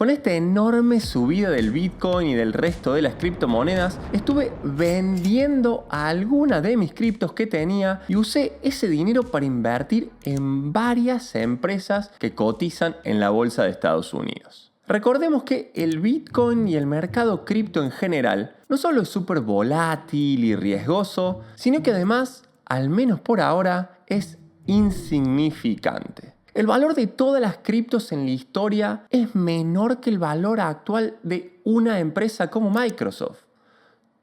Con esta enorme subida del Bitcoin y del resto de las criptomonedas, estuve vendiendo alguna de mis criptos que tenía y usé ese dinero para invertir en varias empresas que cotizan en la bolsa de Estados Unidos. Recordemos que el Bitcoin y el mercado cripto en general no solo es súper volátil y riesgoso, sino que además, al menos por ahora, es insignificante. El valor de todas las criptos en la historia es menor que el valor actual de una empresa como Microsoft.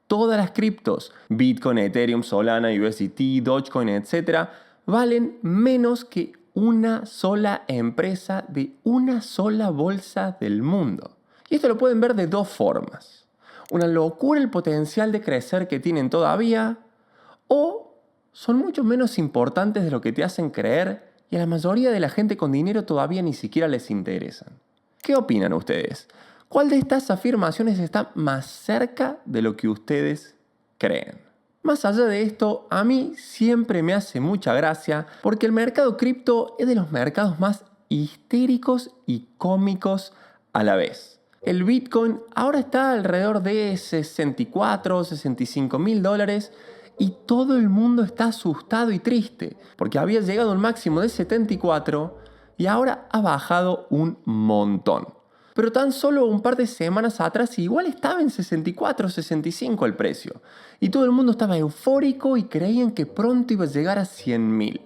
Todas las criptos, Bitcoin, Ethereum, Solana, USDT, Dogecoin, etc., valen menos que una sola empresa de una sola bolsa del mundo. Y esto lo pueden ver de dos formas. Una locura el potencial de crecer que tienen todavía, o son mucho menos importantes de lo que te hacen creer y a la mayoría de la gente con dinero todavía ni siquiera les interesan. ¿Qué opinan ustedes? ¿Cuál de estas afirmaciones está más cerca de lo que ustedes creen? Más allá de esto, a mí siempre me hace mucha gracia porque el mercado cripto es de los mercados más histéricos y cómicos a la vez. El Bitcoin ahora está alrededor de 64, 65 mil dólares y todo el mundo está asustado y triste porque había llegado a un máximo de 74 y ahora ha bajado un montón. Pero tan solo un par de semanas atrás igual estaba en 64, 65 el precio. Y todo el mundo estaba eufórico y creían que pronto iba a llegar a 100.000.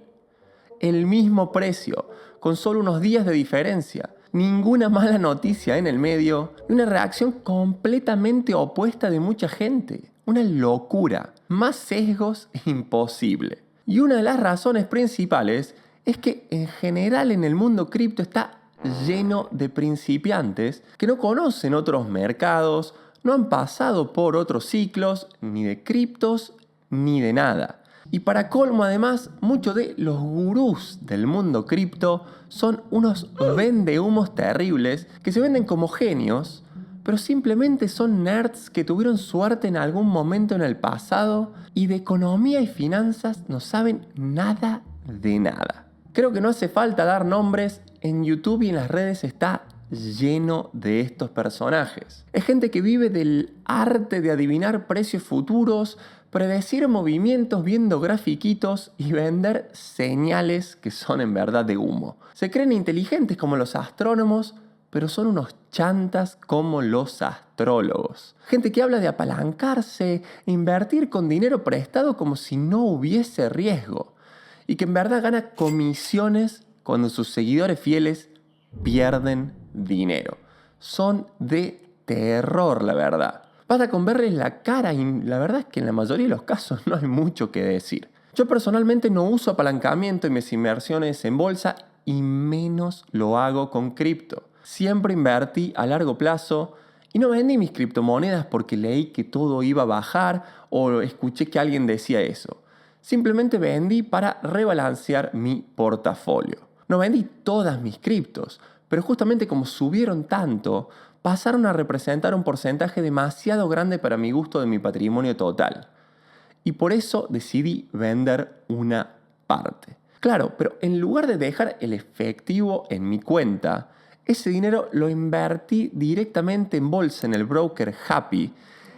El mismo precio, con solo unos días de diferencia. Ninguna mala noticia en el medio y una reacción completamente opuesta de mucha gente. Una locura. Más sesgos imposible. Y una de las razones principales es que en general en el mundo cripto está lleno de principiantes que no conocen otros mercados, no han pasado por otros ciclos, ni de criptos, ni de nada. Y para colmo además, muchos de los gurús del mundo cripto son unos vendehumos terribles que se venden como genios, pero simplemente son nerds que tuvieron suerte en algún momento en el pasado y de economía y finanzas no saben nada de nada. Creo que no hace falta dar nombres, en YouTube y en las redes está lleno de estos personajes. Es gente que vive del arte de adivinar precios futuros, predecir movimientos viendo grafiquitos y vender señales que son en verdad de humo. Se creen inteligentes como los astrónomos, pero son unos chantas como los astrólogos. Gente que habla de apalancarse e invertir con dinero prestado como si no hubiese riesgo. Y que en verdad gana comisiones cuando sus seguidores fieles pierden dinero. Son de terror, la verdad. Basta con verles la cara y la verdad es que en la mayoría de los casos no hay mucho que decir. Yo personalmente no uso apalancamiento en mis inversiones en bolsa y menos lo hago con cripto. Siempre invertí a largo plazo y no vendí mis criptomonedas porque leí que todo iba a bajar o escuché que alguien decía eso. Simplemente vendí para rebalancear mi portafolio. No vendí todas mis criptos, pero justamente como subieron tanto, pasaron a representar un porcentaje demasiado grande para mi gusto de mi patrimonio total. Y por eso decidí vender una parte. Claro, pero en lugar de dejar el efectivo en mi cuenta, ese dinero lo invertí directamente en bolsa en el broker Happy,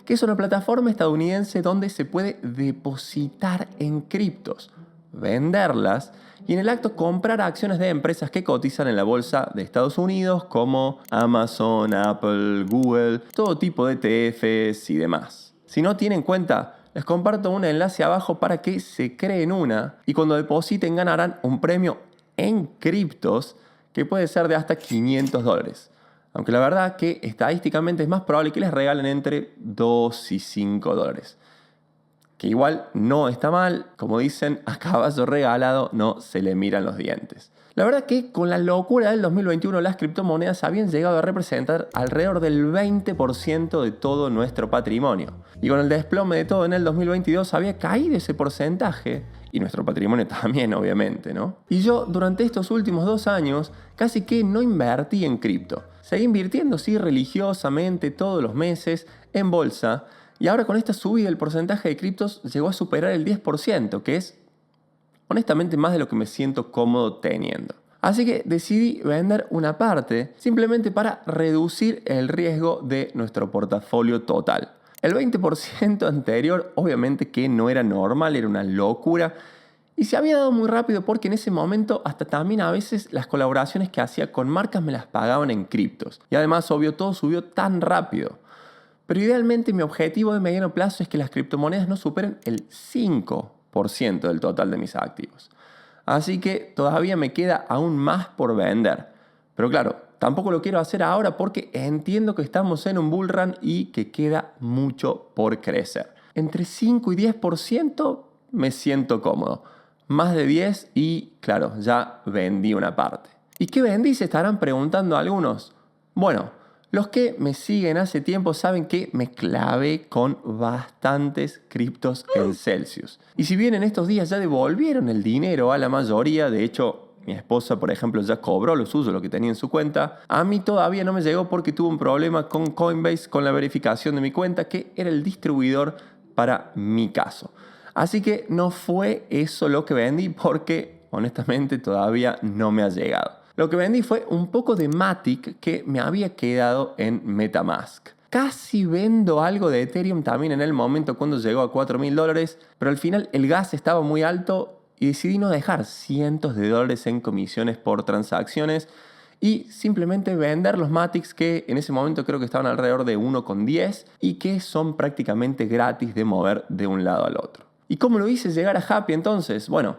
que es una plataforma estadounidense donde se puede depositar en criptos, venderlas y en el acto comprar acciones de empresas que cotizan en la bolsa de Estados Unidos como Amazon, Apple, Google, todo tipo de ETFs y demás. Si no tienen cuenta, les comparto un enlace abajo para que se creen una y cuando depositen ganarán un premio en criptos que puede ser de hasta $500. Aunque la verdad que estadísticamente es más probable que les regalen entre 2 y 5 dólares. Que igual no está mal, como dicen, a caballo regalado no se le miran los dientes. La verdad que con la locura del 2021 las criptomonedas habían llegado a representar alrededor del 20% de todo nuestro patrimonio. Y con el desplome de todo en el 2022 había caído ese porcentaje. Y nuestro patrimonio también, obviamente, ¿no? Y yo, durante estos últimos 2 años, casi que no invertí en cripto. Seguí invirtiendo, sí, religiosamente, todos los meses, en bolsa. Y ahora con esta subida el porcentaje de criptos llegó a superar el 10%, que es, honestamente, más de lo que me siento cómodo teniendo. Así que decidí vender una parte simplemente para reducir el riesgo de nuestro portafolio total. El 20% anterior obviamente que no era normal, era una locura. Y se había dado muy rápido porque en ese momento hasta también a veces las colaboraciones que hacía con marcas me las pagaban en criptos. Y además, obvio, todo subió tan rápido. Pero idealmente mi objetivo de mediano plazo es que las criptomonedas no superen el 5% del total de mis activos. Así que todavía me queda aún más por vender. Pero claro, tampoco lo quiero hacer ahora porque entiendo que estamos en un bull run y que queda mucho por crecer. Entre 5 y 10% me siento cómodo. Más de 10 y claro, ya vendí una parte. ¿Y qué vendí? Se estarán preguntando algunos. Bueno, los que me siguen hace tiempo saben que me clavé con bastantes criptos en Celsius. Y si bien en estos días ya devolvieron el dinero a la mayoría, de hecho mi esposa por ejemplo ya cobró lo suyo, lo que tenía en su cuenta, a mí todavía no me llegó porque tuve un problema con Coinbase con la verificación de mi cuenta, que era el distribuidor para mi caso. Así que no fue eso lo que vendí porque honestamente todavía no me ha llegado. Lo que vendí fue un poco de Matic que me había quedado en MetaMask. Casi vendo algo de Ethereum también en el momento cuando llegó a $4.000, pero al final el gas estaba muy alto y decidí no dejar cientos de dólares en comisiones por transacciones y simplemente vender los Matics que en ese momento creo que estaban alrededor de 1,10 y que son prácticamente gratis de mover de un lado al otro. ¿Y cómo lo hice llegar a Happy entonces? Bueno,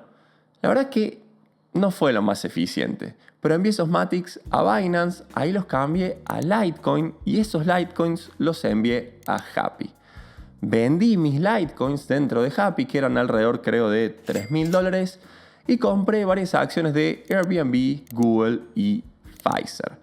la verdad que no fue lo más eficiente, pero envié esos Matics a Binance, ahí los cambié a Litecoin y esos Litecoins los envié a Happy. Vendí mis Litecoins dentro de Happy, que eran alrededor creo de $3.000, y compré varias acciones de Airbnb, Google y Pfizer.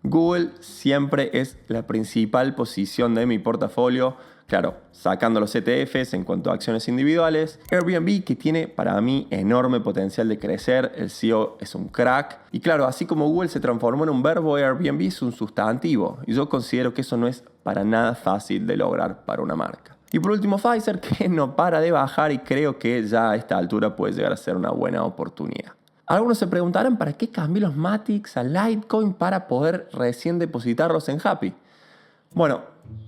Google siempre es la principal posición de mi portafolio. Claro, sacando los ETFs en cuanto a acciones individuales. Airbnb, que tiene para mí enorme potencial de crecer. El CEO es un crack. Y claro, así como Google se transformó en un verbo, Airbnb es un sustantivo. Y yo considero que eso no es para nada fácil de lograr para una marca. Y por último, Pfizer, que no para de bajar y creo que ya a esta altura puede llegar a ser una buena oportunidad. Algunos se preguntarán para qué cambié los Matics a Litecoin para poder recién depositarlos en Happy. Bueno,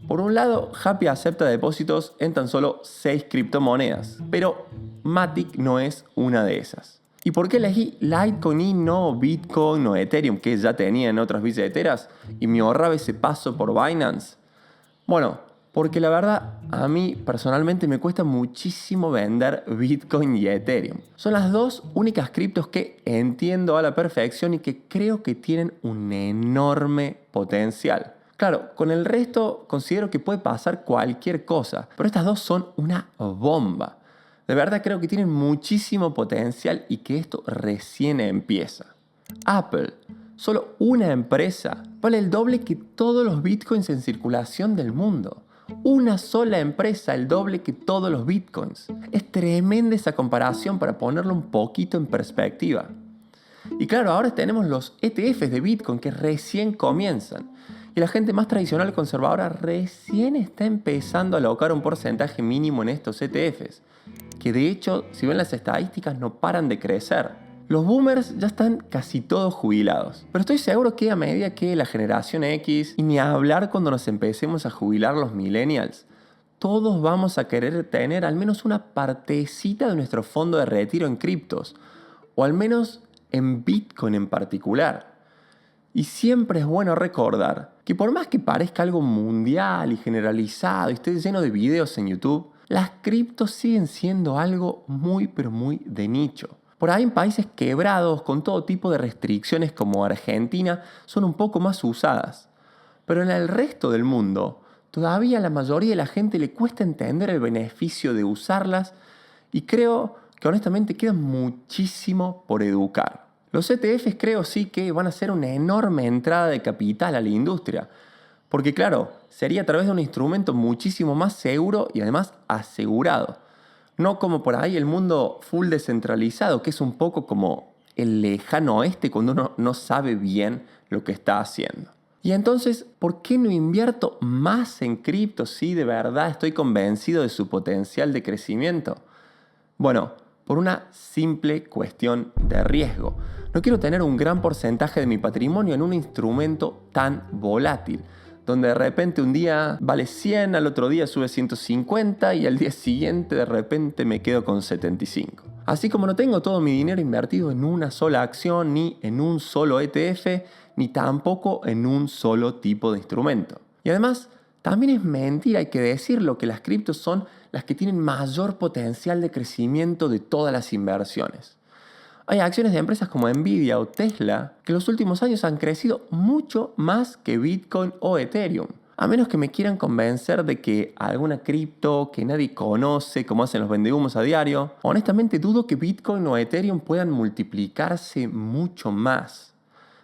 por un lado, Happy acepta depósitos en tan solo 6 criptomonedas, pero Matic no es una de esas. ¿Y por qué elegí Litecoin y no Bitcoin o Ethereum, que ya tenía en otras billeteras, y me ahorraba ese paso por Binance? Bueno, porque la verdad a mí personalmente me cuesta muchísimo vender Bitcoin y Ethereum. Son las dos únicas criptos que entiendo a la perfección y que creo que tienen un enorme potencial. Claro, con el resto considero que puede pasar cualquier cosa, pero estas dos son una bomba. De verdad creo que tienen muchísimo potencial y que esto recién empieza. Apple, solo una empresa, vale el doble que todos los bitcoins en circulación del mundo. Una sola empresa, el doble que todos los bitcoins. Es tremenda esa comparación para ponerlo un poquito en perspectiva. Y claro, ahora tenemos los ETFs de Bitcoin que recién comienzan. Y la gente más tradicional conservadora recién está empezando a alocar un porcentaje mínimo en estos ETFs. Que de hecho, si ven las estadísticas, no paran de crecer. Los boomers ya están casi todos jubilados. Pero estoy seguro que a medida que la generación X, y ni a hablar cuando nos empecemos a jubilar los millennials, todos vamos a querer tener al menos una partecita de nuestro fondo de retiro en criptos. O al menos en Bitcoin en particular. Y siempre es bueno recordar que por más que parezca algo mundial y generalizado y esté lleno de videos en YouTube, las criptos siguen siendo algo muy pero muy de nicho. Por ahí en países quebrados con todo tipo de restricciones como Argentina son un poco más usadas. Pero en el resto del mundo todavía a la mayoría de la gente le cuesta entender el beneficio de usarlas y creo que honestamente queda muchísimo por educar. Los ETFs creo sí que van a ser una enorme entrada de capital a la industria, porque claro, sería a través de un instrumento muchísimo más seguro y además asegurado. No como por ahí el mundo full descentralizado, que es un poco como el lejano oeste cuando uno no sabe bien lo que está haciendo. Y entonces, ¿por qué no invierto más en cripto si de verdad estoy convencido de su potencial de crecimiento? Bueno, por una simple cuestión de riesgo. No quiero tener un gran porcentaje de mi patrimonio en un instrumento tan volátil, donde de repente un día vale 100, al otro día sube 150 y al día siguiente de repente me quedo con 75. Así como no tengo todo mi dinero invertido en una sola acción, ni en un solo ETF, ni tampoco en un solo tipo de instrumento. Y además, también es mentira, hay que decirlo, que las criptos son las que tienen mayor potencial de crecimiento de todas las inversiones. Hay acciones de empresas como Nvidia o Tesla que en los últimos años han crecido mucho más que Bitcoin o Ethereum. A menos que me quieran convencer de que alguna cripto que nadie conoce, como hacen los vendehumos a diario, honestamente dudo que Bitcoin o Ethereum puedan multiplicarse mucho más.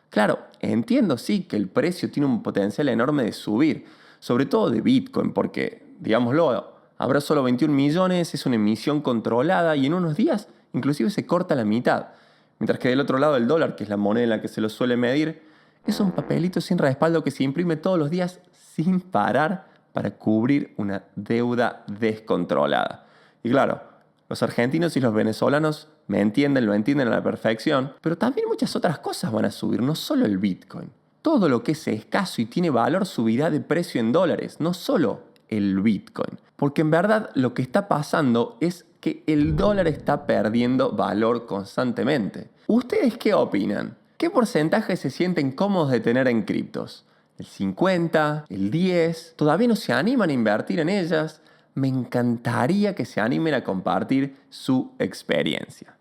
Claro, entiendo sí que el precio tiene un potencial enorme de subir, sobre todo de Bitcoin, porque, digámoslo, habrá solo 21 millones, es una emisión controlada y en unos días inclusive se corta la mitad. Mientras que del otro lado el dólar, que es la moneda en la que se lo suele medir, es un papelito sin respaldo que se imprime todos los días sin parar para cubrir una deuda descontrolada. Y claro, los argentinos y los venezolanos me entienden, lo entienden a la perfección, pero también muchas otras cosas van a subir, no solo el Bitcoin. Todo lo que es escaso y tiene valor subirá de precio en dólares, no solo el Bitcoin. Porque en verdad lo que está pasando es que el dólar está perdiendo valor constantemente. ¿Ustedes qué opinan? ¿Qué porcentaje se sienten cómodos de tener en criptos? ¿El 50? ¿El 10? ¿Todavía no se animan a invertir en ellas? Me encantaría que se animen a compartir su experiencia.